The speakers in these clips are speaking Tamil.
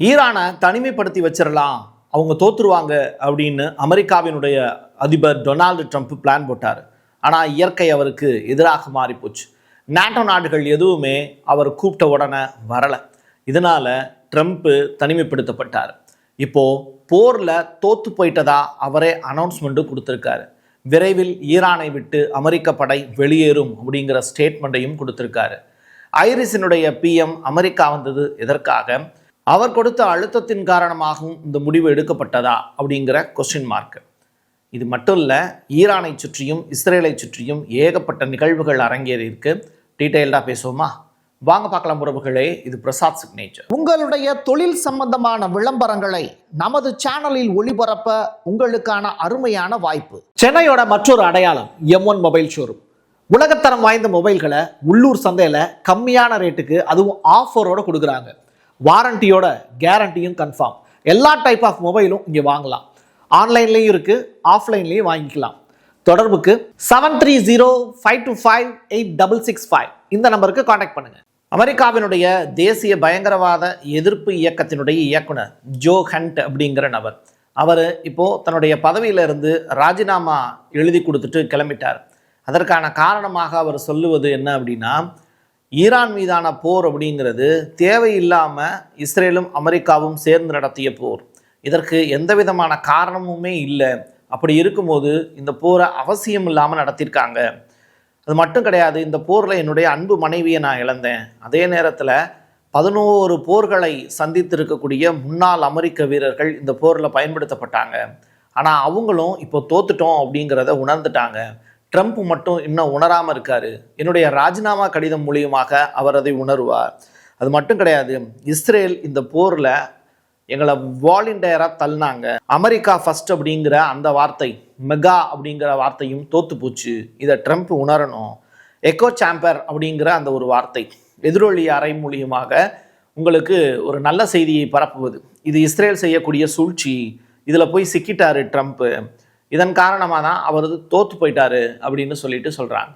ஈரானை தனிமைப்படுத்தி வச்சிடலாம், அவங்க தோத்துருவாங்க அப்படின்னு அமெரிக்காவினுடைய அதிபர் டொனால்டு ட்ரம்ப் பிளான் போட்டார். ஆனால் இயற்கை அவருக்கு எதிராக மாறிப்போச்சு. நாட்டோ நாடுகள் எதுவுமே அவர் கூப்பிட்ட உடனே வரலை. இதனால ட்ரம்ப்பு தனிமைப்படுத்தப்பட்டார். இப்போ போரில் தோத்து போயிட்டதா அவரே அனௌன்ஸ்மெண்ட்டு கொடுத்துருக்காரு. விரைவில் ஈரானை விட்டு அமெரிக்க படை வெளியேறும் அப்படிங்கிற ஸ்டேட்மெண்ட்டையும் கொடுத்துருக்காரு. ஐரிஸினுடைய பிஎம் அமெரிக்கா வந்தது எதற்காக? அவர் கொடுத்த அழுத்தத்தின் காரணமாகவும் இந்த முடிவு எடுக்கப்பட்டதா அப்படிங்கிற கொஸ்டின் மார்க். இது மட்டும் இல்லை, ஈரானை சுற்றியும் இஸ்ரேலை சுற்றியும் ஏகப்பட்ட நிகழ்வுகள் அரங்கேறி இருக்கு. டீட்டெயில்டாக பேசுவோமா? வாங்க பார்க்கலாம் உறவுகளே. இது பிரசாத் சிக்னேச்சர். உங்களுடைய தொழில் சம்பந்தமான விளம்பரங்களை நமது சேனலில் ஒளிபரப்ப உங்களுக்கான அருமையான வாய்ப்பு. சென்னையோட மற்றொரு அடையாளம் M1 மொபைல் ஷோரூம். உலகத்தரம் வாய்ந்த மொபைல்களை உள்ளூர் சந்தையில் கம்மியான ரேட்டுக்கு, அதுவும் ஆஃபரோட கொடுக்குறாங்க. வாரண்டியோட கேரண்டியும் கன்ஃபார்ம். எல்லா டைப் ஆஃப் மொபைலும் இங்கே வாங்கலாம். ஆன்லைன்லேயும் இருக்குது, ஆஃப்லைன்லேயும் வாங்கிக்கலாம். தொடர்புக்கு 7305258665 இந்த நம்பருக்கு காண்டாக்ட் பண்ணுங்கள். அமெரிக்காவினுடைய தேசிய பயங்கரவாத எதிர்ப்பு இயக்கத்தினுடைய இயக்குனர் ஜோ ஹண்ட் அப்படிங்கிற நபர், அவர் இப்போது தன்னுடைய பதவியிலிருந்து ராஜினாமா எழுதி கொடுத்துட்டு கிளம்பிட்டார். அதற்கான காரணமாக அவர் சொல்லுவது என்ன அப்படின்னா, ஈரான் மீதான போர் அப்படிங்கிறது தேவையில்லாமல் இஸ்ரேலும் அமெரிக்காவும் சேர்ந்து நடத்திய போர். இதற்கு எந்த விதமான காரணமுமே இல்லை. அப்படி இருக்கும்போது இந்த போரை அவசியம் இல்லாமல் நடத்தியிருக்காங்க. அது மட்டும் கிடையாது, இந்த போரில் என்னுடைய அன்பு மனைவியை நான் இழந்தேன். அதே நேரத்தில் 11 போர்களை சந்தித்திருக்கக்கூடிய முன்னாள் அமெரிக்க வீரர்கள் இந்த போரில் பயன்படுத்தப்பட்டாங்க. ஆனால் அவங்களும் இப்போ தோத்துட்டோம் அப்படிங்கிறத உணர்ந்துட்டாங்க. ட்ரம்ப் மட்டும் இன்னும் உணராமல் இருக்காரு. என்னுடைய ராஜினாமா கடிதம் மூலியமாக அவர் அதை உணர்வார். அது மட்டும் கிடையாது, இஸ்ரேல் இந்த போரில் எங்களை வாலண்டியராக தள்ளினாங்க. அமெரிக்கா ஃபர்ஸ்ட் அப்படிங்கிற அந்த வார்த்தை, மெகா அப்படிங்கிற வார்த்தையும் தோத்து போச்சு. இதை ட்ரம்ப் உணரணும். எக்கோ சாம்பர் அப்படிங்கிற அந்த ஒரு வார்த்தை, எதிரொலி அறை மூலியமாக உங்களுக்கு ஒரு நல்ல செய்தியை பரப்புவது, இது இஸ்ரேல் செய்யக்கூடிய சூழ்ச்சி. இதில் போய் சிக்கிட்டாரு ட்ரம்ப்பு. இதன் காரணமாக தான் அவர் தோற்று போயிட்டாரு அப்படின்னு சொல்கிறாங்க.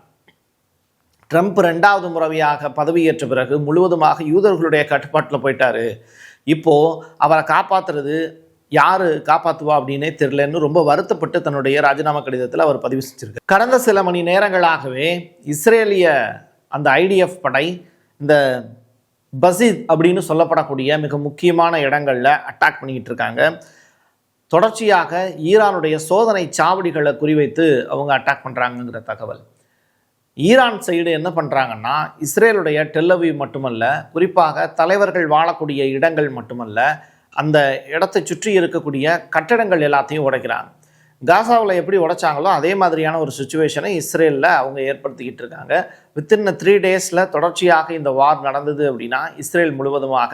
ட்ரம்ப் 2வது முறையாக பதவியேற்ற பிறகு முழுவதுமாக யூதர்களுடைய கட்டுப்பாட்டில் போயிட்டாரு. இப்போது அவரை காப்பாற்றுறது யார் காப்பாற்றுவா அப்படின்னே தெரியலன்னு ரொம்ப வருத்தப்பட்டு தன்னுடைய ராஜினாமா கடிதத்தில் அவர் பதிவு செஞ்சிருக்கார். கடந்த சில மணி நேரங்களாகவே இஸ்ரேலிய அந்த ஐடிஎஃப் படை இந்த பசித் அப்படின்னு சொல்லப்படக்கூடிய மிக முக்கியமான இடங்களில் அட்டாக் பண்ணிக்கிட்டு இருக்காங்க. தொடர்ச்சியாக ஈரானுடைய சோதனை சாவடிகளை குறிவைத்து அவங்க அட்டாக் பண்ணுறாங்கங்கிற தகவல். ஈரான் சைடு என்ன பண்ணுறாங்கன்னா, இஸ்ரேலுடைய டெல்லவீவ் மட்டுமல்ல, குறிப்பாக தலைவர்கள் வாழக்கூடிய இடங்கள் மட்டுமல்ல, அந்த இடத்தை சுற்றி இருக்கக்கூடிய கட்டடங்கள் எல்லாத்தையும் உடைக்கிறாங்க. காசாவில் எப்படி உடைச்சாங்களோ அதே மாதிரியான ஒரு சுச்சுவேஷனை இஸ்ரேலில் அவங்க ஏற்படுத்திக்கிட்டு இருக்காங்க. வித்தின் 3 days தொடர்ச்சியாக இந்த வார் நடந்தது அப்படின்னா இஸ்ரேல் முழுவதுமாக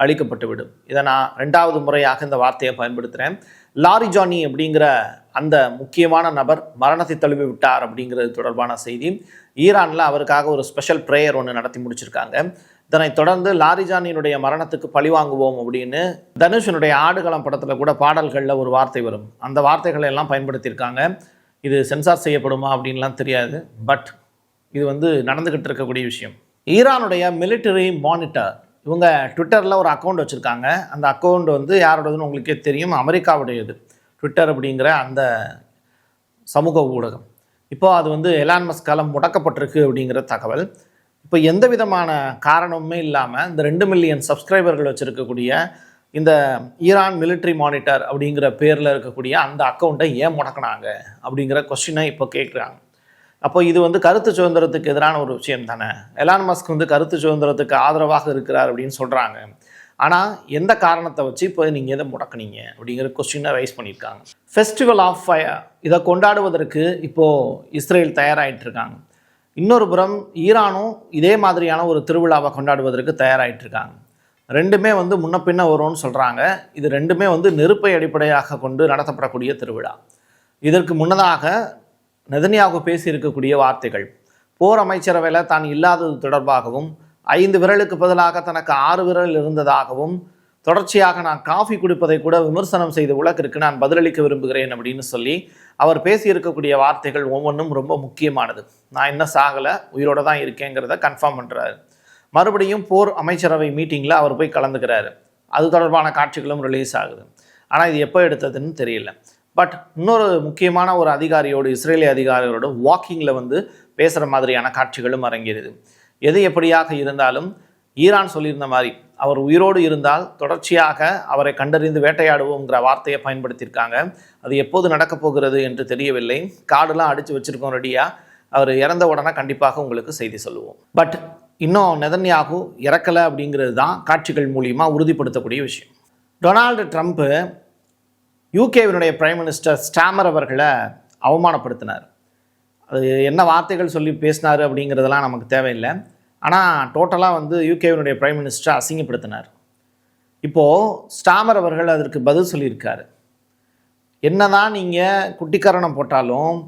அழிக்கப்பட்டு விடும். இதை நான் 2வது முறையாக இந்த வார்த்தையை பயன்படுத்துகிறேன். லாரி ஜானி அப்படிங்கிற அந்த முக்கியமான நபர் மரணத்தை தழுவி விட்டார் அப்படிங்கிறது தொடர்பான செய்தி. ஈரானில் அவருக்காக ஒரு ஸ்பெஷல் ப்ரேயர் ஒன்று நடத்தி முடிச்சிருக்காங்க. இதனைத் தொடர்ந்து லாரிஜானியினுடைய மரணத்துக்கு பழி வாங்குவோம் அப்படின்னு தனுஷனுடைய ஆடுகளம் படத்தில் கூட பாடல்களில் ஒரு வார்த்தை வரும். அந்த வார்த்தைகளை எல்லாம் பயன்படுத்தியிருக்காங்க. இது சென்சார் செய்யப்படுமா அப்படின்லாம் தெரியாது. பட் இது நடந்துக்கிட்டு இருக்கக்கூடிய விஷயம். ஈரானுடைய மிலிட்டரி மானிட்டர் இவங்க ட்விட்டரில் ஒரு அக்கௌண்ட் வச்சுருக்காங்க. அந்த அக்கௌண்ட் யாரோடதுன்னு உங்களுக்கே தெரியும், அமெரிக்காவுடையது. ட்விட்டர் அப்படிங்கிற அந்த சமூக ஊடகம் இப்போது அது எலான் மஸ்கால முடக்கப்பட்டிருக்கு அப்படிங்கிற தகவல். இப்போ எந்த விதமான காரணமுமே இல்லாமல் இந்த 2 மில்லியன் சப்ஸ்கிரைபர்கள் வச்சுருக்கக்கூடிய இந்த ஈரான் மிலிட்ரி மானிட்டர் அப்படிங்கிற பேரில் இருக்கக்கூடிய அந்த அக்கௌண்ட்டை ஏன் முடக்கினாங்க அப்படிங்கிற கொஸ்டினை இப்போ கேட்குறாங்க. அப்போ இது கருத்து சுதந்திரத்துக்கு எதிரான ஒரு விஷயம் தானே. எலான் மஸ்க் கருத்து சுதந்திரத்துக்கு ஆதரவாக இருக்கிறார் அப்படின்னு சொல்கிறாங்க. ஆனால் எந்த காரணத்தை வச்சு இப்போ நீங்கள் எதை முடக்குனீங்க அப்படிங்கிற கொஸ்டினை ரைஸ் பண்ணியிருக்காங்க. ஃபெஸ்டிவல் ஆஃப் ஃபயர் இதை கொண்டாடுவதற்கு இப்போது இஸ்ரேல் தயாராகிட்டு இருக்காங்க. இன்னொரு புறம் ஈரானும் இதே மாதிரியான ஒரு திருவிழாவை கொண்டாடுவதற்கு தயாராகிட்டு இருக்காங்க. ரெண்டுமே முன்ன பின்ன வரும்னு சொல்கிறாங்க. இது ரெண்டுமே நெருப்பை அடிப்படையாக கொண்டு நடத்தப்படக்கூடிய திருவிழா. இதற்கு முன்னதாக நெதன்யாகு பேசியிருக்கக்கூடிய வார்த்தைகள், போர் அமைச்சரவையில் தான் இல்லாதது தொடர்பாகவும், 5 விரலுக்கு பதிலாக தனக்கு 6 விரல் இருந்ததாகவும், தொடர்ச்சியாக நான் காஃபி குடிப்பதை கூட விமர்சனம் செய்த உலகிற்கு நான் பதிலளிக்க விரும்புகிறேன் அப்படின்னு சொல்லி அவர் பேசியிருக்கக்கூடிய வார்த்தைகள் ஒவ்வொன்றும் ரொம்ப முக்கியமானது. நான் இன்னும் சாகலை, உயிரோடு தான் இருக்கேங்கிறத கன்ஃபார்ம் பண்ணுறாரு. மறுபடியும் போர் அமைச்சரவை மீட்டிங்கில் அவர் போய் கலந்துக்கிறாரு. அது தொடர்பான காட்சிகளும் ரிலீஸ் ஆகுது. ஆனால் இது எப்போ எடுத்ததுன்னு தெரியல. பட் இன்னொரு முக்கியமான ஒரு அதிகாரியோடு, இஸ்ரேலிய அதிகாரியோட வாக்கிங்கில் வந்து பேசுகிற மாதிரியான காட்சிகளும் அரங்கேறுது. எது எப்படியாக இருந்தாலும் ஈரான் சொல்லியிருந்த மாதிரி அவர் உயிரோடு இருந்தால் தொடர்ச்சியாக அவரை கண்டறிந்து வேட்டையாடுவோங்கிற வார்த்தையை பயன்படுத்தியிருக்காங்க. அது எப்போது நடக்கப் போகிறது என்று தெரியவில்லை. கார்டெலாம் அடித்து வச்சுருக்கோம் ரெடியாக. அவர் இறந்த உடனே கண்டிப்பாக உங்களுக்கு செய்தி சொல்லுவோம். பட் இன்னும் நெதன்யாகு இறக்கலை அப்படிங்கிறது தான் காட்சிகள் மூலியமாக உறுதிப்படுத்தக்கூடிய விஷயம். டொனால்டு ட்ரம்ப்பு யூகேவினுடைய பிரைம் மினிஸ்டர் ஸ்டாமர் அவர்களை அவமானப்படுத்தினார். அது என்ன வார்த்தைகள் சொல்லி பேசினார் அப்படிங்கிறதெல்லாம் நமக்கு தேவையில்லை. ஆனால் டோட்டலாக வந்து யூகேவினுடைய பிரைம் மினிஸ்டரை அசிங்கப்படுத்தினார். இப்போது ஸ்டாமர் அவர்கள் அதற்கு பதில் சொல்லியிருக்காரு. என்ன தான் நீங்கள் குட்டிக்கரணம் போட்டாலும்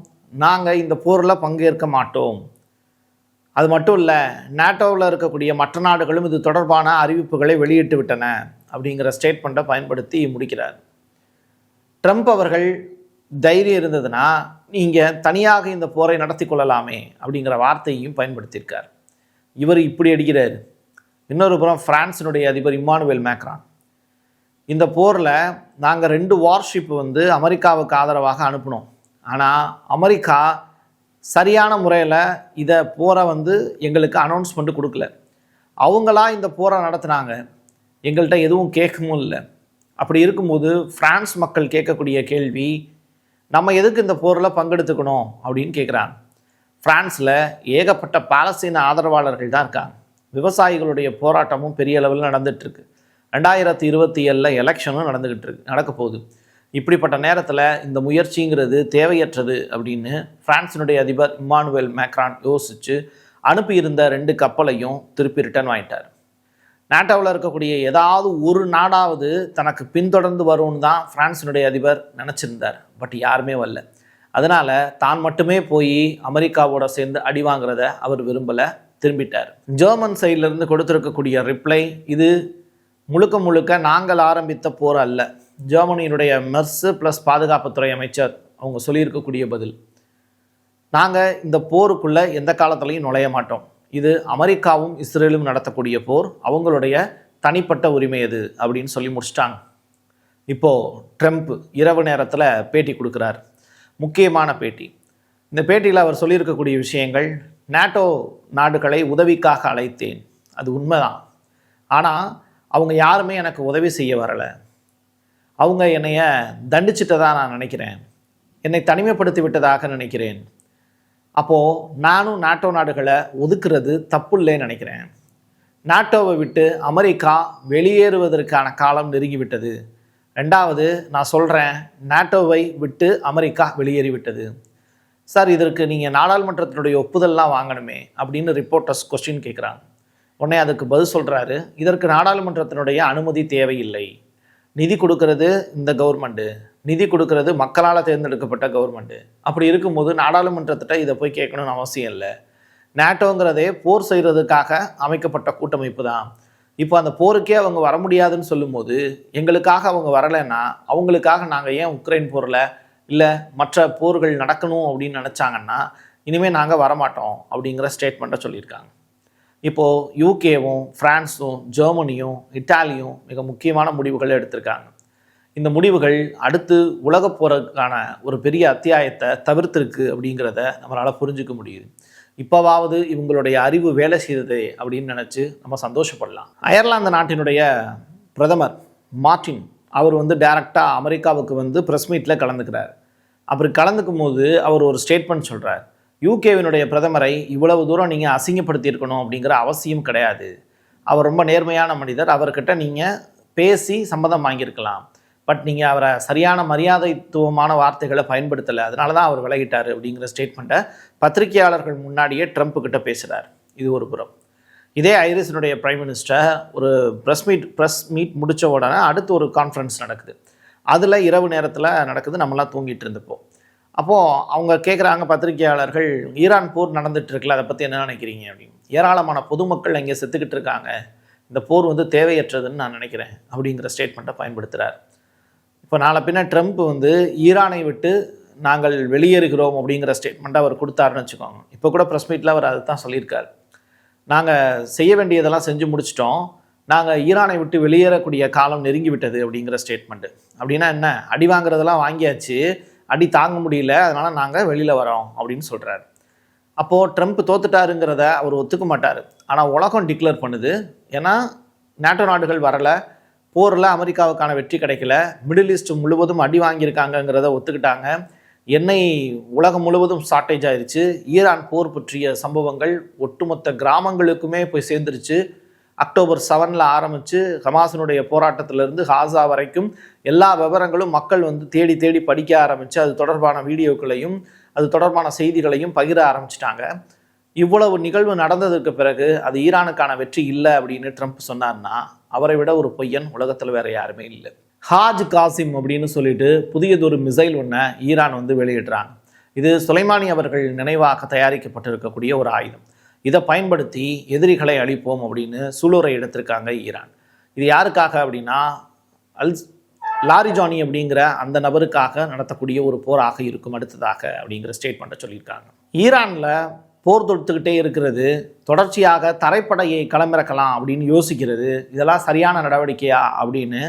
நாங்கள் இந்த போரில் பங்கேற்க மாட்டோம். அது மட்டும் இல்லை, நேட்டோவில் இருக்கக்கூடிய மற்ற நாடுகளும் இது தொடர்பான அறிவிப்புகளை வெளியிட்டு விட்டன அப்படிங்கிற ஸ்டேட்மெண்ட்டை பயன்படுத்தி முடிக்கிறார். ட்ரம்ப் அவர்கள் தைரியம் இருந்ததுன்னா நீங்கள் தனியாக இந்த போரை நடத்தி கொள்ளலாமே அப்படிங்கிற வார்த்தையையும் பயன்படுத்தியிருக்கார். இவர் இப்படி அடிக்கிறார். இன்னொரு புறம் பிரான்ஸினுடைய அதிபர் இம்மானுவேல் மேக்ரான், இந்த போரில் நாங்கள் 2 வார்ஷிப் வந்து அமெரிக்காவுக்கு ஆதரவாக அனுப்பினோம். ஆனால் அமெரிக்கா சரியான முறையில் இதை போரை வந்து எங்களுக்கு அனௌன்ஸ்மெண்ட் கொடுக்கல. அவங்களா இந்த போரை நடத்துனாங்க, எங்கள்கிட்ட எதுவும் கேட்கவும் இல்லை. அப்படி இருக்கும்போது பிரான்ஸ் மக்கள் கேட்கக்கூடிய கேள்வி, நம்ம எதுக்கு இந்த போரில் பங்கெடுத்துக்கணும் அப்படின்னு கேட்குறாங்க. பிரான்ஸில் ஏகப்பட்ட பாலஸ்தீன ஆதரவாளர்கள் தான் இருக்காங்க. விவசாயிகளுடைய போராட்டமும் பெரிய அளவில் நடந்துகிட்ருக்கு. 2027 எலெக்ஷனும் நடக்க போகுது. இப்படிப்பட்ட நேரத்தில் இந்த முயற்சிங்கிறது தேவையற்றது அப்படின்னு பிரான்ஸினுடைய அதிபர் இம்மானுவேல் மேக்ரான் யோசித்து அனுப்பியிருந்த 2 கப்பலையும் திருப்பி ரிட்டர்ன் வாங்கிட்டார். நாட்டோவில் இருக்கக்கூடிய ஏதாவது ஒரு நாடாவது தனக்கு பின்தொடர்ந்து வரும்னு தான் பிரான்ஸினுடைய அதிபர் நினச்சிருந்தார். பட் யாருமே வரல. அதனால் தான் மட்டுமே போய் அமெரிக்காவோட சேர்ந்து அடி வாங்குறத அவர் விரும்பலை, திரும்பிட்டார். ஜெர்மன் சைட்லேருந்து கொடுத்துருக்கக்கூடிய ரிப்ளை, இது முழுக்க முழுக்க நாங்கள் ஆரம்பித்த போர் அல்ல. ஜெர்மனியினுடைய மெர்ஸ் ப்ளஸ் பாதுகாப்புத்துறை அமைச்சர் அவங்க சொல்லியிருக்கக்கூடிய பதில், நாங்கள் இந்த போருக்குள்ளே எந்த காலத்துலையும் நுழைய மாட்டோம். இது அமெரிக்காவும் இஸ்ரேலும் நடத்தக்கூடிய போர், அவங்களுடைய தனிப்பட்ட உரிமை அது அப்படின்னு சொல்லி முடிச்சிட்டாங்க. இப்போது ட்ரம்ப் இரவு நேரத்தில் பேட்டி கொடுக்குறார். முக்கியமான பேட்டி. இந்த பேட்டியில் அவர் சொல்லியிருக்கக்கூடிய விஷயங்கள், நேட்டோ நாடுகளை உதவிக்காக அழைத்தேன், அது உண்மைதான். ஆனால் அவங்க யாருமே எனக்கு உதவி செய்ய வரலை. அவங்க என்னைய தண்டிச்சிட்டதாக நான் நினைக்கிறேன், என்னை தனிமைப்படுத்தி விட்டதாக நினைக்கிறேன். அப்போது நானும் நாட்டோ நாடுகளை ஒதுக்குறது தப்பு இல்லைன்னு நினைக்கிறேன். நாட்டோவை விட்டு அமெரிக்கா வெளியேறுவதற்கான காலம் நெருங்கிவிட்டது. 2வது நான் சொல்கிறேன், நாட்டோவை விட்டு அமெரிக்கா வெளியேறிவிட்டது. சார், இதற்கு நீங்கள் நாடாளுமன்றத்தினுடைய ஒப்புதல்லாம் வாங்கணுமே அப்படின்னு ரிப்போர்ட்டர்ஸ் கொஸ்டின் கேட்குறாங்க. உடனே அதுக்கு பதில் சொல்கிறாரு, இதற்கு நாடாளுமன்றத்தினுடைய அனுமதி தேவையில்லை. நிதி கொடுக்கறது இந்த கவர்மெண்ட்டு, நிதி கொடுக்கறது மக்களால் தேர்ந்தெடுக்கப்பட்ட கவர்மெண்ட்டு. அப்படி இருக்கும்போது நாடாளுமன்றத்திட்ட இதை போய் கேட்கணும்னு அவசியம் இல்லை. நேட்டோங்கிறதே போர் செய்கிறதுக்காக அமைக்கப்பட்ட கூட்டமைப்பு தான். இப்போ அந்த போருக்கே அவங்க வர முடியாதுன்னு சொல்லும்போது, எங்களுக்காக அவங்க வரலைன்னா அவங்களுக்காக நாங்கள் ஏன் உக்ரைன் போரில் இல்லை மற்ற போர்கள் நடக்கணும் அப்படின்னு நினச்சாங்கன்னா இனிமேல் நாங்கள் வரமாட்டோம் அப்படிங்கிற ஸ்டேட்மெண்ட்டை சொல்லியிருக்காங்க. இப்போது யூகேவும் ஃப்ரான்ஸும் ஜெர்மனியும் இட்டாலியும் மிக முக்கியமான முடிவுகள் எடுத்திருக்காங்க. இந்த முடிவுகள் அடுத்து உலகப் போருக்கான ஒரு பெரிய அத்தியாயத்தை தவிர்த்திருக்கு அப்படிங்கிறத நம்மளால் புரிஞ்சுக்க முடியுது. இப்போவாவது இவங்களுடைய அறிவு வேலை செய்தது அப்படின்னு நினச்சி நம்ம சந்தோஷப்படலாம். அயர்லாந்து நாட்டினுடைய பிரதமர் மார்டின் அவர் வந்து டைரெக்டாக அமெரிக்காவுக்கு வந்து ப்ரெஸ் மீட்டில் கலந்துக்கிறார். அப்படி கலந்துக்கும் போது அவர் ஒரு ஸ்டேட்மெண்ட் சொல்கிறார், யூகேவினுடைய பிரதமரை இவ்வளவு தூரம் நீங்கள் அசிங்கப்படுத்தியிருக்கணும் அப்படிங்கிற அவசியம் கிடையாது. அவர் ரொம்ப நேர்மையான மனிதர், அவர்கிட்ட நீங்கள் பேசி சம்மதம் வாங்கியிருக்கலாம். பட் நீங்கள் அவரை சரியான மரியாதைத்துவமான வார்த்தைகளை பயன்படுத்தலை, அதனால தான் அவர் விலகிட்டார் அப்படிங்கிற ஸ்டேட்மெண்ட்டை பத்திரிகையாளர்கள் முன்னாடியே ட்ரம்ப் கிட்ட பேசுகிறார். இது ஒரு புறம். இதே ஐரிஸினுடைய பிரைம் மினிஸ்டர் ஒரு ப்ரெஸ் மீட் முடித்த உடனே அடுத்து ஒரு கான்ஃபரன்ஸ் நடக்குது. அதில் இரவு நேரத்தில் நடக்குது, நம்மளாம் தூங்கிட்டு இருந்தப்போ. அப்போது அவங்க கேட்குறாங்க பத்திரிகையாளர்கள், ஈரான் போர் நடந்துகிட்ருக்குல, அதை பற்றி என்ன நினைக்கிறீங்க அப்படின்னு. ஏராளமான பொதுமக்கள் இங்கே செத்துக்கிட்டு இருக்காங்க, இந்த போர் வந்து தேவையற்றதுன்னு நான் நினைக்கிறேன் அப்படிங்கிற ஸ்டேட்மெண்ட்டை பயன்படுத்துகிறார். இப்போ நாளை பின்ன ட்ரம்ப் வந்து ஈரானை விட்டு நாங்கள் வெளியேறுகிறோம் அப்படிங்கிற ஸ்டேட்மெண்ட்டை அவர் கொடுத்தாருன்னு வச்சுக்கோங்க. இப்போ கூட ப்ரெஸ் மீட்டில் அவர் அதை தான் சொல்லியிருக்கார், நாங்கள் செய்ய வேண்டியதெல்லாம் செஞ்சு முடிச்சிட்டோம், நாங்கள் ஈரானை விட்டு வெளியேறக்கூடிய காலம் நெருங்கி விட்டது அப்படிங்கிற ஸ்டேட்மெண்ட்டு. அப்படின்னா என்ன, அடி வாங்குறதெல்லாம் வாங்கியாச்சு, அடி தாங்க முடியல, அதனால் நாங்கள் வெளியில் வரோம் அப்படின்னு சொல்கிறார். அப்போது ட்ரம்ப் தோத்துட்டாருங்கிறத அவர் ஒத்துக்க மாட்டார். ஆனால் உலகம் டிக்ளேர் பண்ணுது. ஏன்னா நேட்டோ நாடுகள் வரலை, போரில் அமெரிக்காவுக்கான வெற்றி கிடைக்கல, மிடில் ஈஸ்ட் முழுவதும் அடி வாங்கியிருக்காங்கங்கிறத ஒத்துக்கிட்டாங்க. எண்ணெய் உலகம் முழுவதும் ஷார்ட்டேஜ் ஆயிடுச்சு. ஈரான் போர் பற்றிய சம்பவங்கள் ஒட்டுமொத்த கிராமங்களுக்குமே போய் சேர்ந்துருச்சு. அக்டோபர் 7 ஆரம்பித்து ஹமாஸினுடைய போராட்டத்திலிருந்து காசா வரைக்கும் எல்லா விவரங்களும் மக்கள் தேடி தேடி படிக்க ஆரம்பித்து அது தொடர்பான வீடியோக்களையும் அது தொடர்பான செய்திகளையும் பகிர ஆரம்பிச்சிட்டாங்க. இவ்வளவு நிகழ்வு நடந்ததுக்கு பிறகு அது ஈரானுக்கான வெற்றி இல்லை அப்படின்னு ட்ரம்ப் சொன்னார்னா அவரை விட ஒரு பொய்யன் உலகத்தில் வேற யாருமே இல்லை. ஹாஜ் காசிம் அப்படின்னு சொல்லிட்டு புதியதொரு மிசைல் ஒன்றை ஈரான் வெளியிடுறாங்க. இது சுலைமானி அவர்கள் நினைவாக தயாரிக்கப்பட்டிருக்கக்கூடிய ஒரு ஆயுதம். இதை பயன்படுத்தி எதிரிகளை அழிப்போம் அப்படின்னு சூளுரை எடுத்திருக்காங்க ஈரான். இது யாருக்காக அப்படின்னா லாரிஜானி அப்படிங்கிற அந்த நபருக்காக நடத்தக்கூடிய ஒரு போராக இருக்கும் அடுத்ததாக அப்படிங்கிற ஸ்டேட்மெண்ட்டை சொல்லியிருக்காங்க. ஈரானில் போர் தொடுத்துக்கிட்டே இருக்கிறது, தொடர்ச்சியாக தரைப்படையை களமிறக்கலாம் அப்படின்னு யோசிக்கிறது, இதெல்லாம் சரியான நடவடிக்கையா அப்படின்னு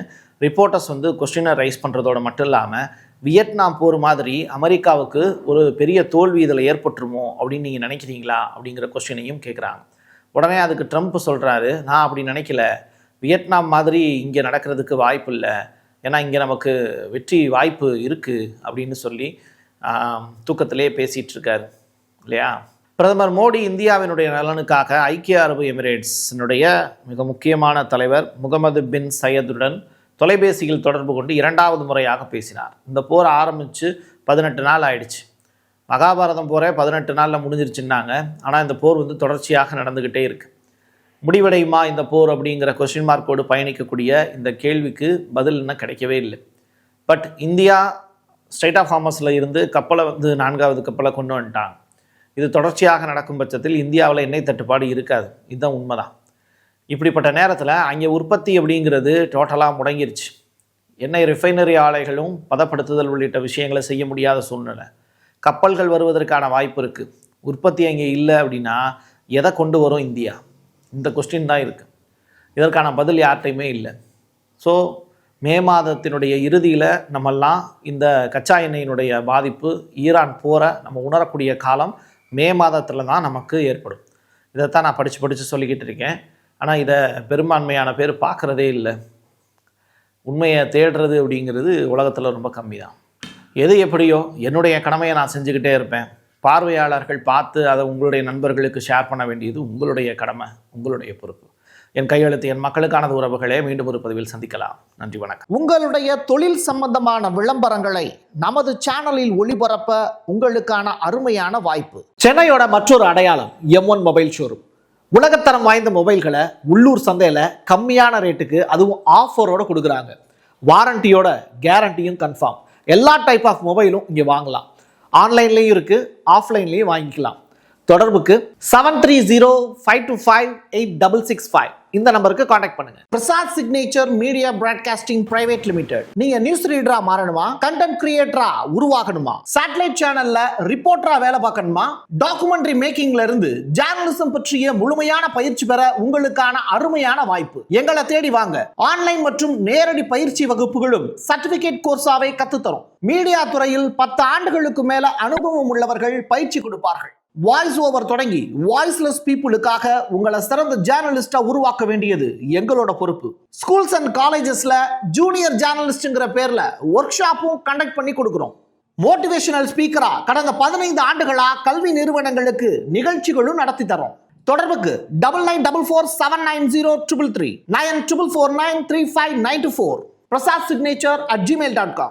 ரிப்போர்ட்டர்ஸ் கொஸ்டினை ரைஸ் பண்ணுறதோடு மட்டும் இல்லாமல் வியட்நாம் போர் மாதிரி அமெரிக்காவுக்கு ஒரு பெரிய தோல்வி இதில் ஏற்பட்டுருமோ அப்படின்னு நீங்கள் நினைக்கிறீங்களா அப்படிங்கிற கொஸ்டினையும் கேட்குறாங்க. உடனே அதுக்கு ட்ரம்ப் சொல்கிறாரு, நான் அப்படி நினைக்கல, வியட்நாம் மாதிரி இங்கே நடக்கிறதுக்கு வாய்ப்பு இல்லை, ஏன்னா இங்கே நமக்கு வெற்றி வாய்ப்பு இருக்குது அப்படின்னு சொல்லி தூக்கத்திலே பேசிகிட்டு இருக்காரு இல்லையா. பிரதமர் மோடி இந்தியாவினுடைய நலனுக்காக ஐக்கிய அரபு எமிரேட்ஸினுடைய மிக முக்கியமான தலைவர் முகமது பின் சையதுடன் தொலைபேசியில் தொடர்பு கொண்டு 2வது முறையாக பேசினார். இந்த போர் ஆரம்பித்து 18 நாள் ஆயிடுச்சு. மகாபாரதம் போரே 18 நாளில் முடிஞ்சிருச்சுன்னாங்க. ஆனால் இந்த போர் தொடர்ச்சியாக நடந்துக்கிட்டே இருக்குது. முடிவடையுமா இந்த போர் அப்படிங்கிற கொஸ்டின் மார்க்கோடு பயணிக்கக்கூடிய இந்த கேள்விக்கு பதில் இன்னும் கிடைக்கவே இல்லை. பட் இந்தியா ஸ்ட்ரைட் ஆஃப் ஹார்மஸில் இருந்து கப்பலை 4வது கப்பலை கொண்டு வந்துட்டாங்க. இது தொடர்ச்சியாக நடக்கும் பட்சத்தில் இந்தியாவில் எண்ணெய் தட்டுப்பாடு இருக்காது. இதுதான் உண்மைதான். இப்படிப்பட்ட நேரத்தில் அங்கே உற்பத்தி அப்படிங்கிறது டோட்டலாக முடங்கிருச்சு. எண்ணெய் ரிஃபைனரி ஆலைகளும் பதப்படுத்துதல் உள்ளிட்ட விஷயங்களை செய்ய முடியாத சூழ்நிலை. கப்பல்கள் வருவதற்கான வாய்ப்பு இருக்குது. உற்பத்தி அங்கே இல்லை அப்படின்னா எதை கொண்டு வரும் இந்தியா? இந்த கொஸ்டின் தான் இருக்குது. இதற்கான பதில் யார்கிட்டையுமே இல்லை. ஸோ மே மாதத்தினுடைய இறுதியில் நம்மெல்லாம் இந்த கச்சா எண்ணெயினுடைய பாதிப்பு, ஈரான் போரை நம்ம உணரக்கூடிய காலம் மே மாதத்தில் தான் நமக்கு ஏற்படும். இதைத்தான் நான் படித்து சொல்லிக்கிட்டு இருக்கேன். ஆனால் இதை பெரும்பான்மையான பேர் பார்க்குறதே இல்லை. உண்மையை தேடுறது அப்படிங்கிறது உலகத்தில் ரொம்ப கம்மி தான். எது எப்படியோ என்னுடைய கடமையை நான் செஞ்சுக்கிட்டே இருப்பேன். பார்வையாளர்கள் பார்த்து அதை உங்களுடைய நண்பர்களுக்கு ஷேர் பண்ண வேண்டியது உங்களுடைய கடமை, உங்களுடைய பொறுப்பு. என் கையெழுத்து என் மக்களுக்கானது உறவுகளே. மீண்டும் ஒரு பதிவில் சந்திக்கலாம். நன்றி, வணக்கம். உங்களுடைய தொழில் சம்பந்தமான விளம்பரங்களை நமது சேனலில் ஒளிபரப்ப உங்களுக்கான அருமையான வாய்ப்பு. சென்னையோட மற்றொரு அடையாளம் M1 மொபைல் ஷோரூம். உலகத்தரம் வாய்ந்த மொபைல்களை உள்ளூர் சந்தையில் கம்மியான ரேட்டுக்கு அதுவும் ஆஃபரோடு கொடுக்குறாங்க. வாரண்டியோட கேரண்டியும் கன்ஃபார்ம். எல்லா டைப் ஆஃப் மொபைலும் இங்கே வாங்கலாம். ஆன்லைன்லேயும் இருக்குது, ஆஃப்லைன்லேயும் வாங்கிக்கலாம். தொடர்புக்கு 7305258665 இந்த நம்பருக்கு காண்டாக்ட் பண்ணுங்க. Prasad signature media broadcasting private limited. நீங்க நியூஸ் ரீடரா மாறணுமா, கண்டென்ட் கிரியேட்டரா உருவாகணுமா, சேட்டலைட் சேனல்ல ரிப்போர்ட்டரா வேலை பார்க்கணுமா, டாக்குமெண்ட்ரி மேக்கிங்ல இருந்து ஜேர்னலிசம் பற்றிய முழுமையான பயிற்சி பெற உங்களுக்கான அருமையான வாய்ப்பு. எங்களை தேடி வாங்க. ஆன்லைன் மற்றும் நேரடி பயிற்சி வகுப்புகளும் சர்டிபிகேட் கோர்ஸாவே கத்துத்தரும். மீடியா துறையில் 10 ஆண்டுகளுக்கு மேல அனுபவம் உள்ளவர்கள் பயிற்சி கொடுப்பார்கள். வாய்ஸ் ஓவர் தொடங்கி வாய்ஸ்லெஸ் பீப்புளுக்காக உங்களை சிறந்த ஜேர்னலிஸ்டா உருவாக்க வேண்டியது எங்களோட பொறுப்பு. ஸ்கூல்ஸ் அண்ட் காலேஜஸ்ல ஜூனியர் ஜேர்னலிஸ்ட்ங்கிற பேர்ல ஒர்க் ஷாப்பும் கண்டக்ட் பண்ணி கொடுக்கிறோம். மோட்டிவேஷனல் ஸ்பீக்கரா கடந்த 15 ஆண்டுகளா கல்வி நிறுவனங்களுக்கு நிகழ்ச்சிகளும் நடத்தி தரோம். தொடர்புக்கு 9944790333 94493594 prasad signature@gmail.com.